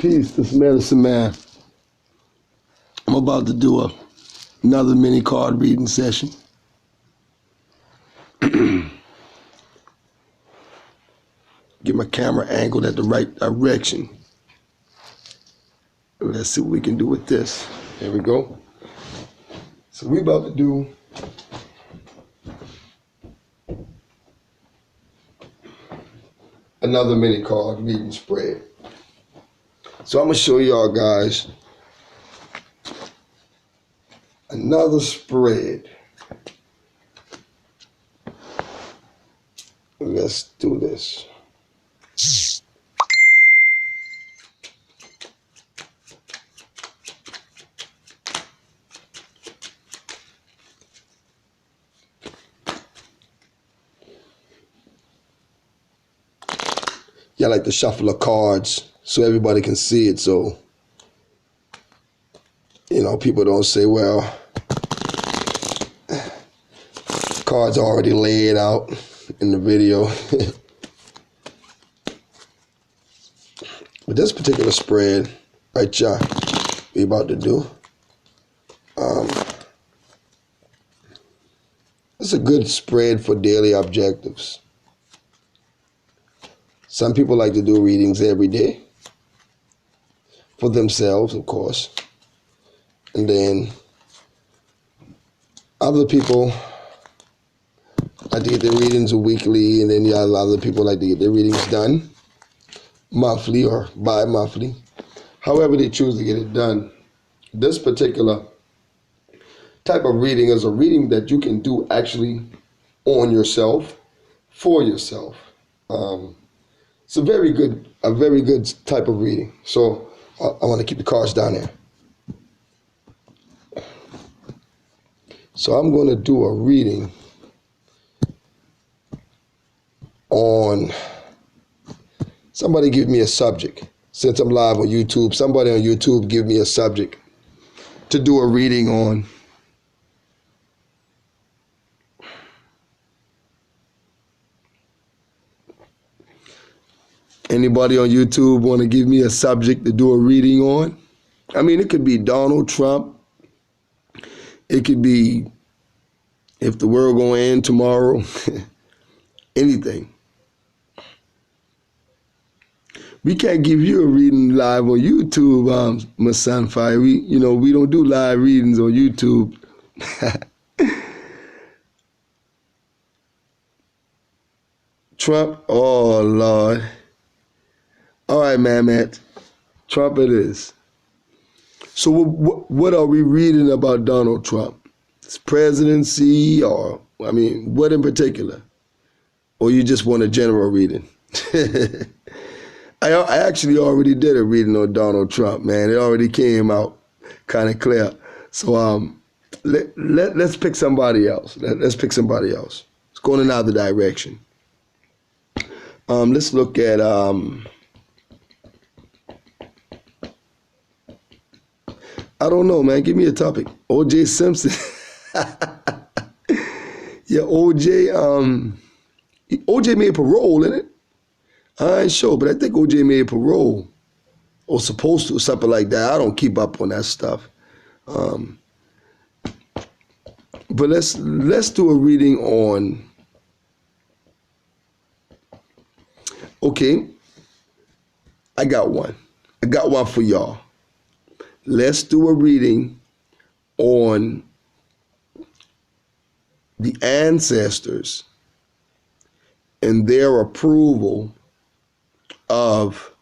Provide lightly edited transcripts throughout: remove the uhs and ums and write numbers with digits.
Peace, this medicine man. I'm about to do another mini card reading session. Get my camera angled at the right direction. Let's see what we can do with this. There we go. So we about to do another mini card reading spread. So I'm gonna show y'all guys another spread. Let's do this. Yeah, I like to shuffle the cards so everybody can see it, so people don't say, well, cards are already laid out in the video. But this particular spread right here we about to do, it's a good spread for daily objectives. Some people like to do readings every day for themselves, of course. And then other people like to get their readings weekly, and then other people like to get their readings done monthly or bi-monthly. However they choose to get it done. This particular type of reading is a reading that you can do actually on yourself, for yourself. It's a very good type of reading. So I want to keep the cards down there. So I'm going to do a reading on, somebody give me a subject. Since I'm live on YouTube, somebody on YouTube give me a subject to do a reading on. Anybody on YouTube want to give me a subject to do a reading on? I mean, it could be Donald Trump. It could be if the world gonna end tomorrow. Anything. We can't give you a reading live on YouTube, my son Fire. We don't do live readings on YouTube. Trump, oh Lord. All right, man. Trump it is. So what are we reading about Donald Trump? His presidency, or, I mean, what in particular? Or you just want a general reading? I actually already did a reading on Donald Trump, man. It already came out kind of clear. So let's pick somebody else. Let's pick somebody else. It's going in another direction. Let's look at I don't know, man. Give me a topic. O.J. Simpson. Yeah, OJ made parole, innit? I ain't sure, but I think OJ made parole, or supposed to, something like that. I don't keep up on that stuff. But let's do a reading on. Okay, I got one. I got one for y'all. Let's do a reading on the ancestors and their approval of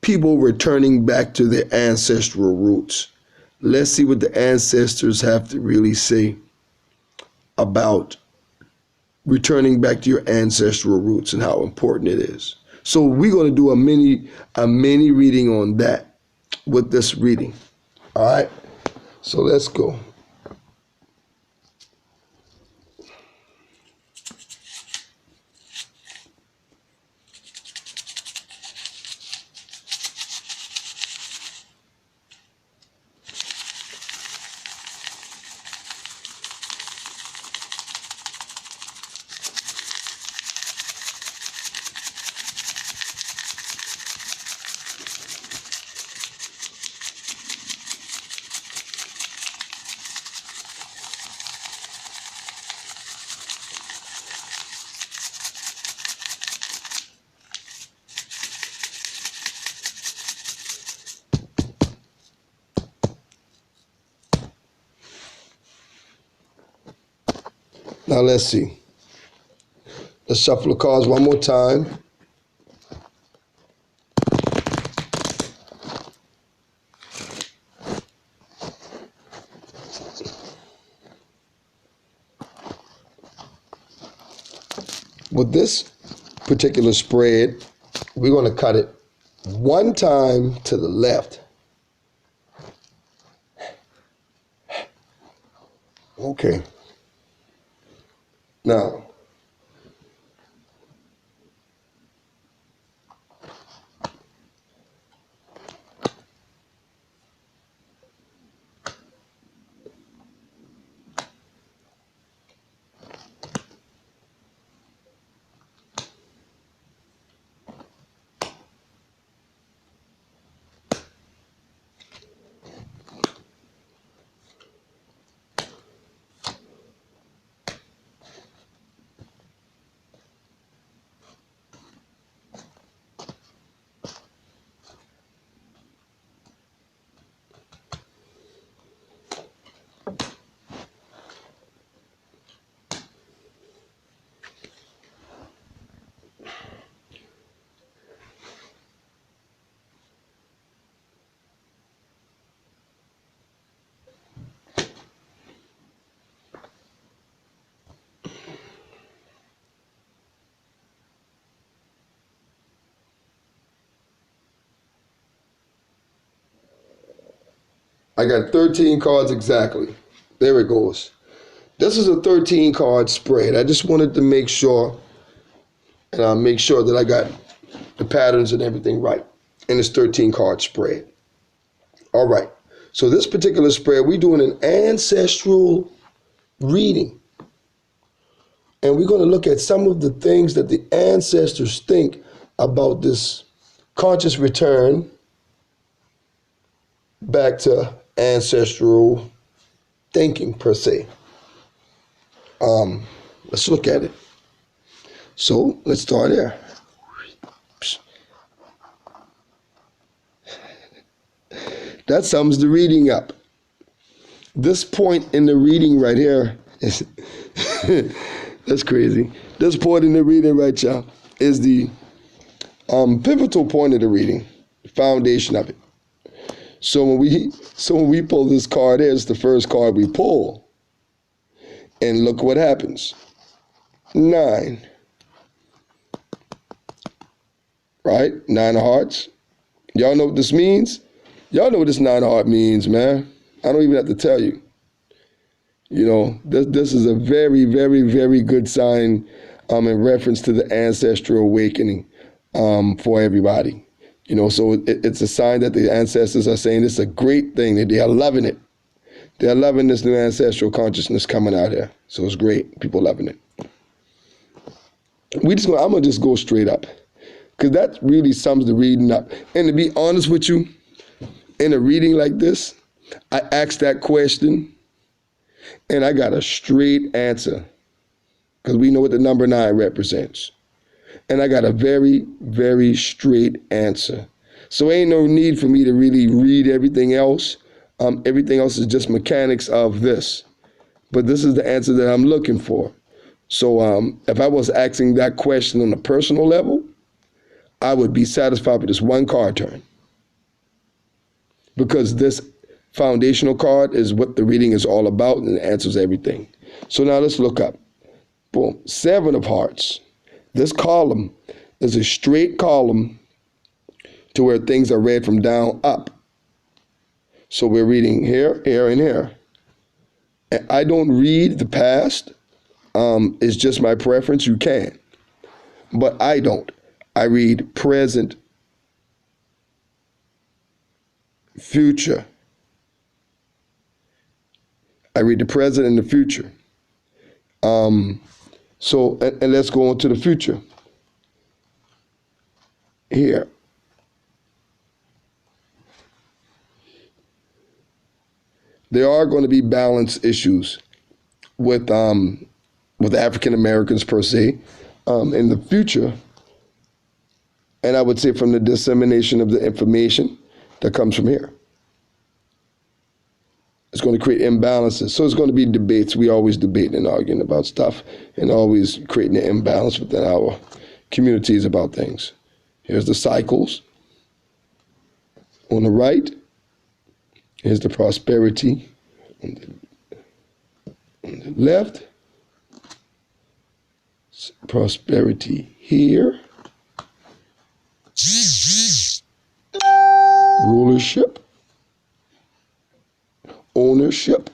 people returning back to their ancestral roots. Let's see what the ancestors have to really say about returning back to your ancestral roots and how important it is. So we're going to do a mini reading on that with this reading. All right. So let's go. Now let's see. Let's shuffle the cards one more time. With this particular spread, we're going to cut it one time to the left. Okay. Now, I got 13 cards exactly. There it goes. This is a 13 card spread. I just wanted to make sure, and I'll make sure that I got the patterns and everything right in this 13 card spread. All right. So this particular spread, we're doing an ancestral reading. And we're going to look at some of the things that the ancestors think about this conscious return back to ancestral thinking per se. Let's look at it. So let's start there. That sums the reading up. This point in the reading right here is that's crazy. This point in the reading right here is the pivotal point of the reading, the foundation of it. So when we pull this card here, it's the first card we pull. And look what happens. 9. Right? 9 of hearts. Y'all know what this means? Y'all know what this 9 of hearts means, man. I don't even have to tell you. You know, this is a very, very, very good sign in reference to the ancestral awakening for everybody. You know, so it's a sign that the ancestors are saying it's a great thing, that they are loving it. They're loving this new ancestral consciousness coming out here. So it's great. People loving it. I'm going to just go straight up, because that really sums the reading up. And to be honest with you, in a reading like this, I asked that question and I got a straight answer, because we know what the number 9 represents. And I got a very, very straight answer. So ain't no need for me to really read everything else. Everything else is just mechanics of this. But this is the answer that I'm looking for. So if I was asking that question on a personal level, I would be satisfied with this one card turn. Because this foundational card is what the reading is all about, and it answers everything. So now let's look up. Boom. 7 of hearts. This column is a straight column to where things are read from down up. So we're reading here, here, and here. And I don't read the past. It's just my preference. You can. But I don't. I read present, future. I read the present and the future. So let's go on to the future. Here. There are going to be balance issues with African Americans per se in the future. And I would say from the dissemination of the information that comes from here. It's going to create imbalances. So it's going to be debates. We always debating and arguing about stuff and always creating an imbalance within our communities about things. Here's the cycles. On the right, here's the prosperity. On the left, prosperity here. Rulership. Ownership.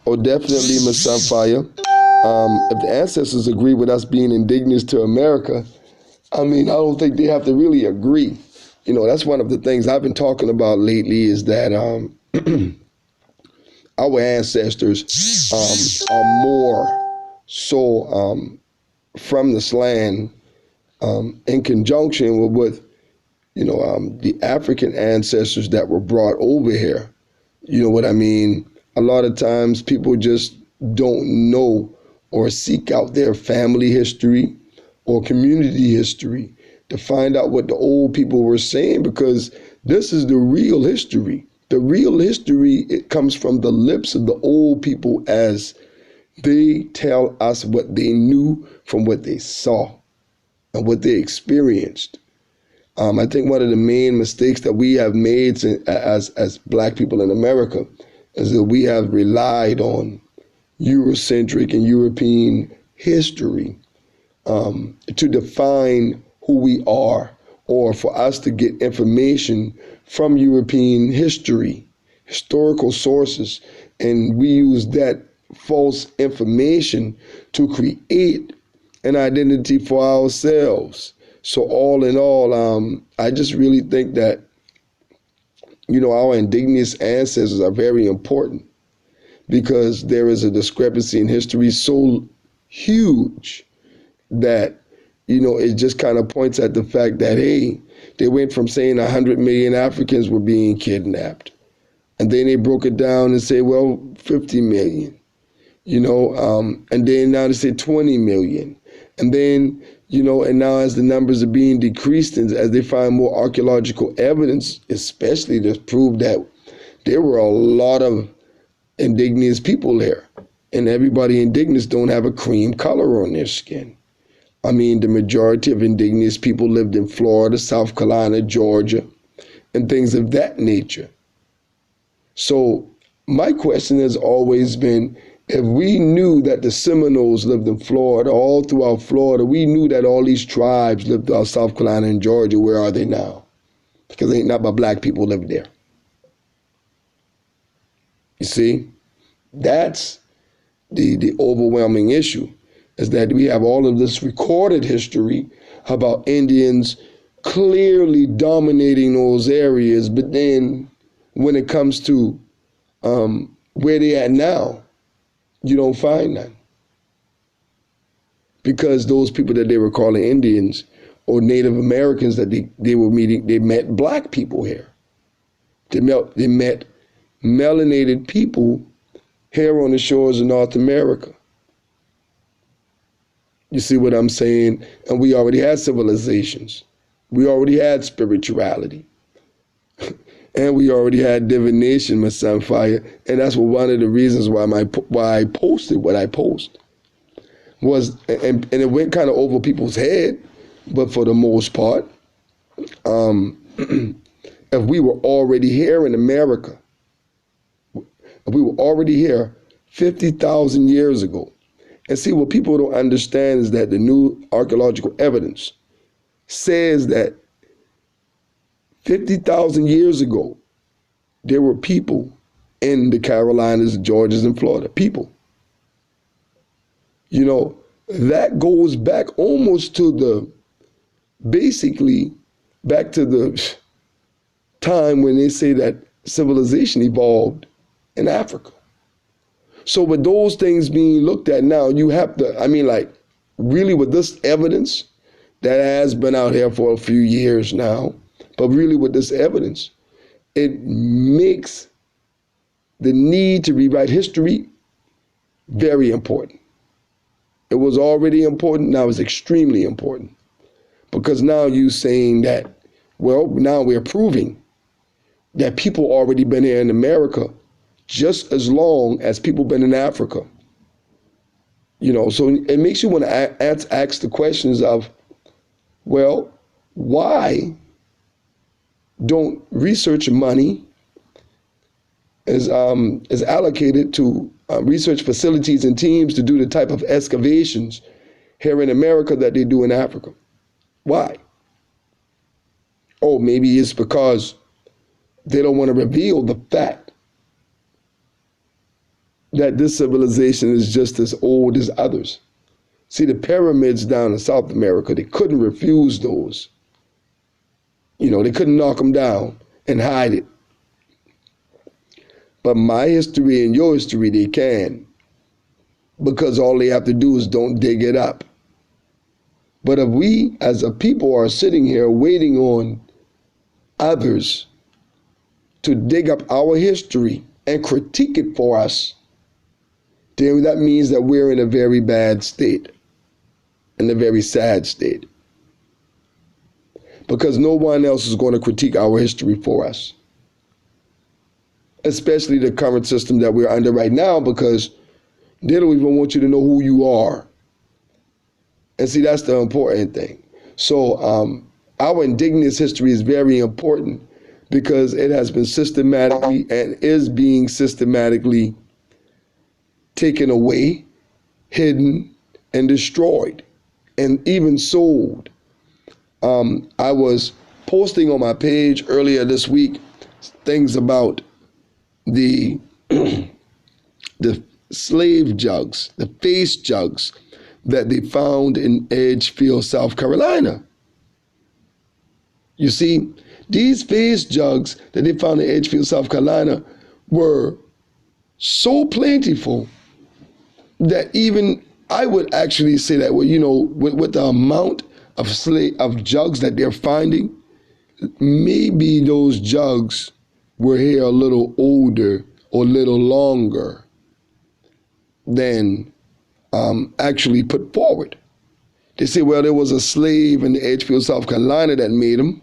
Oh, definitely, Ms. Sunfire. If the ancestors agree with us being indigenous to America, I mean, I don't think they have to really agree. You know, that's one of the things I've been talking about lately is that our ancestors are more so from this land in conjunction with the African ancestors that were brought over here. You know what I mean? A lot of times people just don't know or seek out their family history or community history to find out what the old people were saying, because this is the real history. The real history, it comes from the lips of the old people as they tell us what they knew from what they saw and what they experienced. I think one of the main mistakes that we have made as Black people in America is that we have relied on Eurocentric and European history to define who we are, or for us to get information from European history, historical sources, and we use that false information to create an identity for ourselves. So all in all, I just really think that, our indigenous ancestors are very important, because there is a discrepancy in history so huge that, it just kind of points at the fact that, hey, they went from saying 100 million Africans were being kidnapped, and then they broke it down and say, well, 50 million, and then now they say 20 million. And then, and now as the numbers are being decreased and as they find more archaeological evidence, especially to prove that there were a lot of indigenous people there, and everybody indigenous don't have a cream color on their skin. I mean, the majority of indigenous people lived in Florida, South Carolina, Georgia, and things of that nature. So my question has always been, if we knew that the Seminoles lived in Florida, all throughout Florida, we knew that all these tribes lived throughout South Carolina and Georgia, where are they now? Because ain't not but Black people live there. You see, that's the overwhelming issue, is that we have all of this recorded history about Indians clearly dominating those areas, but then when it comes to where they at now, you don't find none. Because those people that they were calling Indians or Native Americans that they were meeting, they met Black people here. They met melanated people here on the shores of North America. You see what I'm saying? And we already had civilizations. We already had spirituality. And we already had divination, my son Fire. And that's one of the reasons why I posted what I posted. And it went kind of over people's head, but for the most part, if we were already here in America, if we were already here 50,000 years ago, and see, what people don't understand is that the new archaeological evidence says that 50,000 years ago, there were people in the Carolinas, Georgias, and Florida. People. That goes back almost to basically back to the time when they say that civilization evolved in Africa. So with those things being looked at now, you have to, really with this evidence that has been out here for a few years now, but really with this evidence, it makes the need to rewrite history very important. It was already important, now it's extremely important. Because now you're saying that, well, now we're proving that people already been here in America just as long as people been in Africa. So it makes you want to ask the questions of, well, why don't research money is allocated to research facilities and teams to do the type of excavations here in America that they do in Africa? Why? Oh, maybe it's because they don't want to reveal the fact that this civilization is just as old as others. See, the pyramids down in South America, they couldn't refuse those. They couldn't knock them down and hide it. But my history and your history, they can. Because all they have to do is don't dig it up. But if we as a people are sitting here waiting on others to dig up our history and critique it for us, then that means that we're in a very bad state, in a very sad state. Because no one else is going to critique our history for us. Especially the current system that we're under right now, because they don't even want you to know who you are. And see, that's the important thing. So our Indigenous history is very important because it has been systematically and is being systematically taken away, hidden, and destroyed, and even sold. I was posting on my page earlier this week things about the slave jugs, the face jugs that they found in Edgefield, South Carolina. You see, these face jugs that they found in Edgefield, South Carolina were so plentiful that even I would actually say that, well, with the amount of jugs that they're finding, maybe those jugs were here a little older or a little longer than actually put forward. They say, well, there was a slave in Edgefield, South Carolina that made them,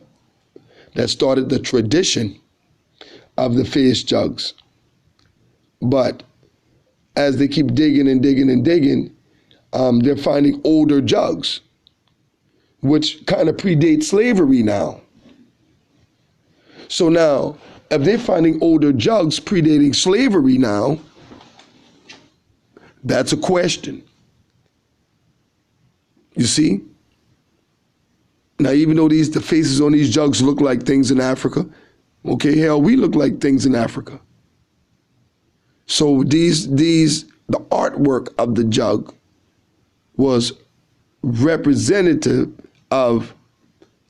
that started the tradition of the face jugs. But as they keep digging and digging and digging, they're finding older jugs, which kind of predate slavery now. So now, if they're finding older jugs predating slavery now, that's a question. You see? Now, even though the faces on these jugs look like things in Africa, okay, hell, we look like things in Africa. So the artwork of the jug was representative of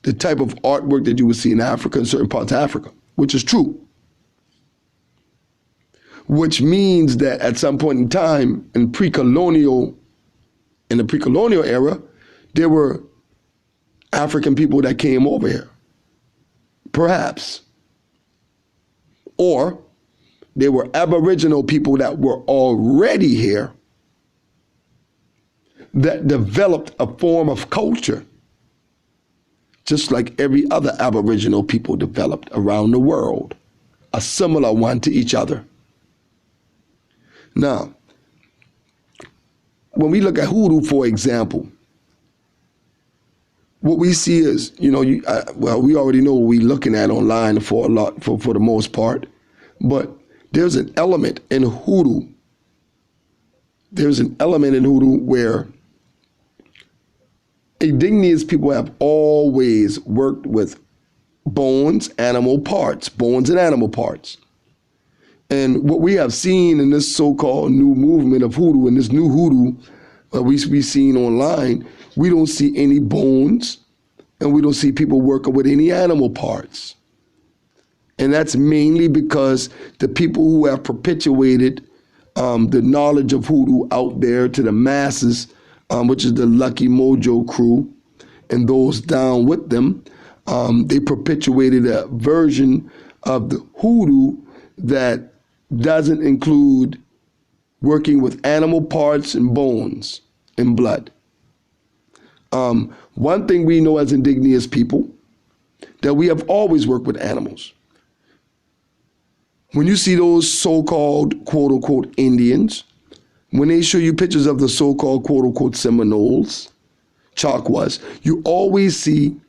the type of artwork that you would see in Africa, in certain parts of Africa, which is true. Which means that at some point in time, in the pre-colonial era, there were African people that came over here, perhaps. Or there were Aboriginal people that were already here that developed a form of culture, just like every other Aboriginal people developed around the world, a similar one to each other. Now, when we look at hoodoo, for example, what we see is, we already know what we're looking at online for the most part, but there's an element in hoodoo. There's an element in hoodoo where Indigenous people have always worked with bones and animal parts. And what we have seen in this so-called new movement of hoodoo, and this new hoodoo we've seen online, we don't see any bones, and we don't see people working with any animal parts. And that's mainly because the people who have perpetuated the knowledge of hoodoo out there to the masses, which is the Lucky Mojo crew, and those down with them, they perpetuated a version of the hoodoo that doesn't include working with animal parts and bones and blood. One thing we know as indigenous people, that we have always worked with animals. When you see those so-called quote-unquote Indians, when they show you pictures of the so-called quote-unquote Seminoles, Choctaws, you always see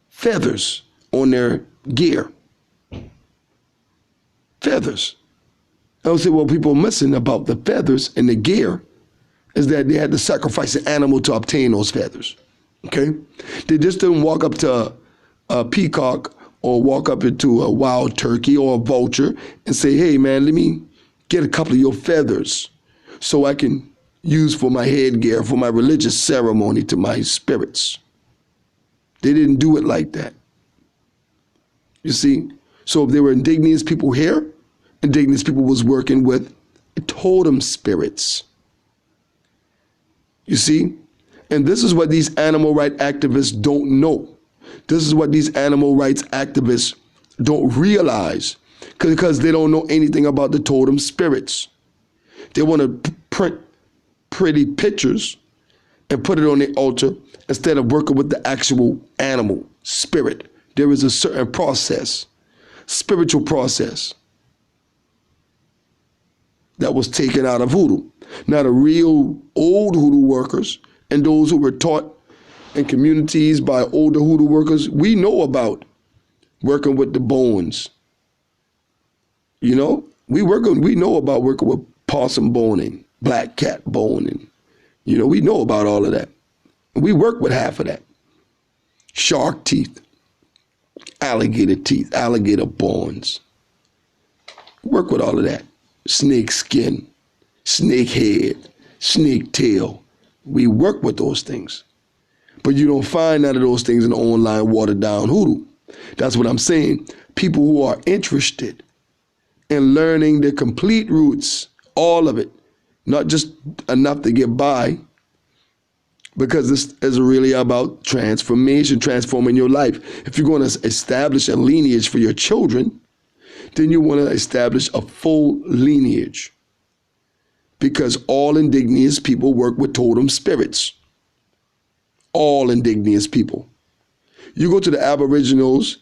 feathers on their gear. Feathers. I would say, well, people are missing about the feathers and the gear is that they had to sacrifice an animal to obtain those feathers. Okay? They just didn't walk up to a peacock or walk up into a wild turkey or a vulture and say, hey, man, let me get a couple of your feathers so I can use for my headgear, for my religious ceremony to my spirits. They didn't do it like that. You see? So if there were indigenous people here, indigenous people was working with totem spirits. You see? And this is what these animal rights activists don't know. This is what these animal rights activists don't realize because they don't know anything about the totem spirits. They want to print pretty pictures and put it on the altar instead of working with the actual animal spirit. There is a certain process, spiritual process, that was taken out of hoodoo. Now the real old hoodoo workers and those who were taught in communities by older hoodoo workers, we know about working with the bones. You know, we know about working with possum boning, black cat boning. You know, we know about all of that. We work with half of that. Shark teeth, alligator bones. Work with all of that. Snake skin, snake head, snake tail. We work with those things. But you don't find none of those things in the online watered down hoodoo. That's what I'm saying. People who are interested in learning the complete roots, all of it, not just enough to get by, because this is really about transformation, transforming your life. If you're going to establish a lineage for your children, then you want to establish a full lineage, because all indigenous people work with totem spirits. All indigenous people. You go to the Aboriginals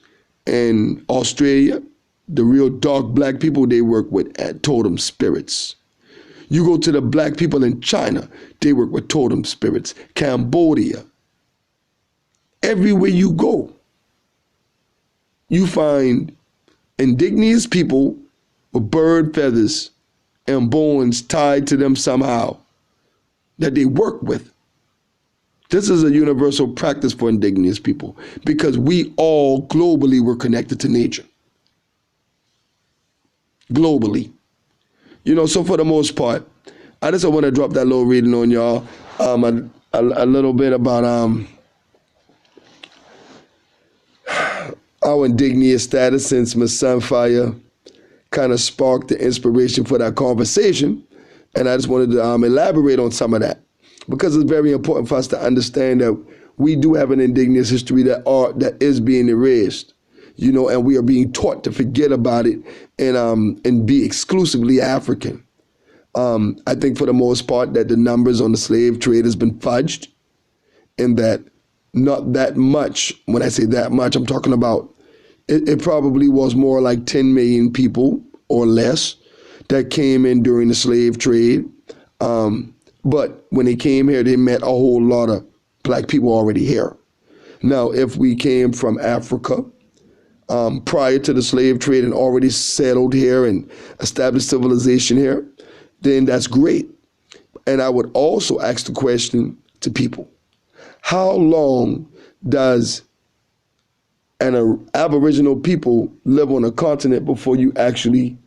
in Australia, the real dark black people, they work with totem spirits. You go to the black people in China, they work with totem spirits. Cambodia. Everywhere you go, you find indigenous people with bird feathers and bones tied to them somehow that they work with. This is a universal practice for indigenous people because we all globally were connected to nature. Globally. You know, so for the most part, I just want to drop that little reading on y'all. A little bit about our indigenous status, since Miss Sunfire kind of sparked the inspiration for that conversation. And I just wanted to elaborate on some of that, because it's very important for us to understand that we do have an indigenous history that is being erased, you know, and we are being taught to forget about it and be exclusively African. I think for the most part that the numbers on the slave trade has been fudged, and that not that much, when I say that much, I'm talking about it probably was more like 10 million people or less that came in during the slave trade. But when they came here, they met a whole lot of black people already here. Now, if we came from Africa prior to the slave trade and already settled here and established civilization here, then that's great. And I would also ask the question to people, how long does an Aboriginal people live on a continent before you actually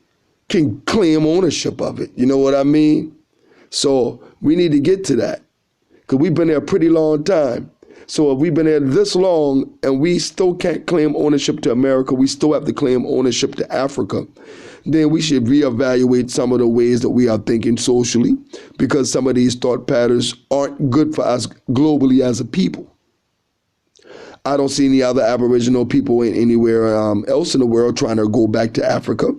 can claim ownership of it? You know what I mean? So we need to get to that, because we've been there a pretty long time. So if we've been there this long and we still can't claim ownership to America, we still have to claim ownership to Africa, then we should reevaluate some of the ways that we are thinking socially, because some of these thought patterns aren't good for us globally as a people. I don't see any other Aboriginal people anywhere else in the world trying to go back to Africa.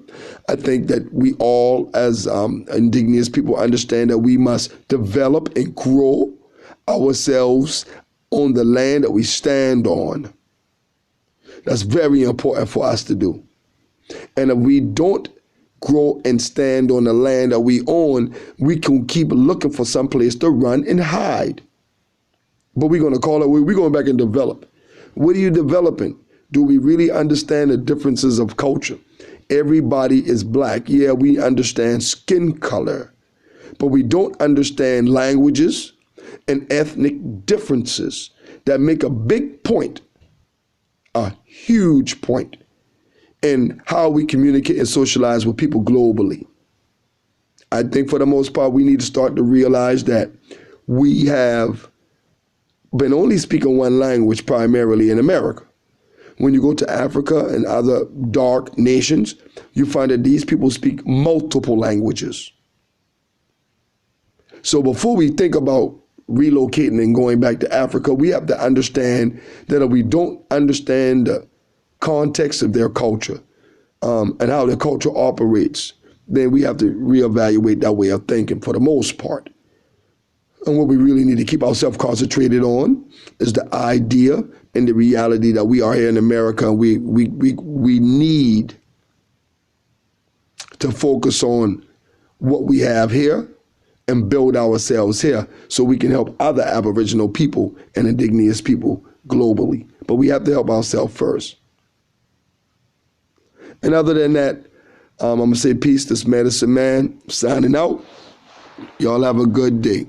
I think that we all, as indigenous people, understand that we must develop and grow ourselves on the land that we stand on. That's very important for us to do. And if we don't grow and stand on the land that we own, we can keep looking for some place to run and hide. But we're going to call it, we're going back and develop. What are you developing? Do we really understand the differences of culture? Everybody is black. Yeah, we understand skin color, but we don't understand languages and ethnic differences that make a big point, a huge point, in how we communicate and socialize with people globally. I think for the most part, we need to start to realize that we have been only speaking one language primarily in America. When you go to Africa and other dark nations, you find that these people speak multiple languages. So before we think about relocating and going back to Africa, we have to understand that if we don't understand the context of their culture and how their culture operates, then we have to reevaluate that way of thinking for the most part. And what we really need to keep ourselves concentrated on is the idea and the reality that we are here in America. And we need to focus on what we have here and build ourselves here so we can help other Aboriginal people and Indigenous people globally. But we have to help ourselves first. And other than that, I'm going to say peace. This Medicine Man signing out. Y'all have a good day.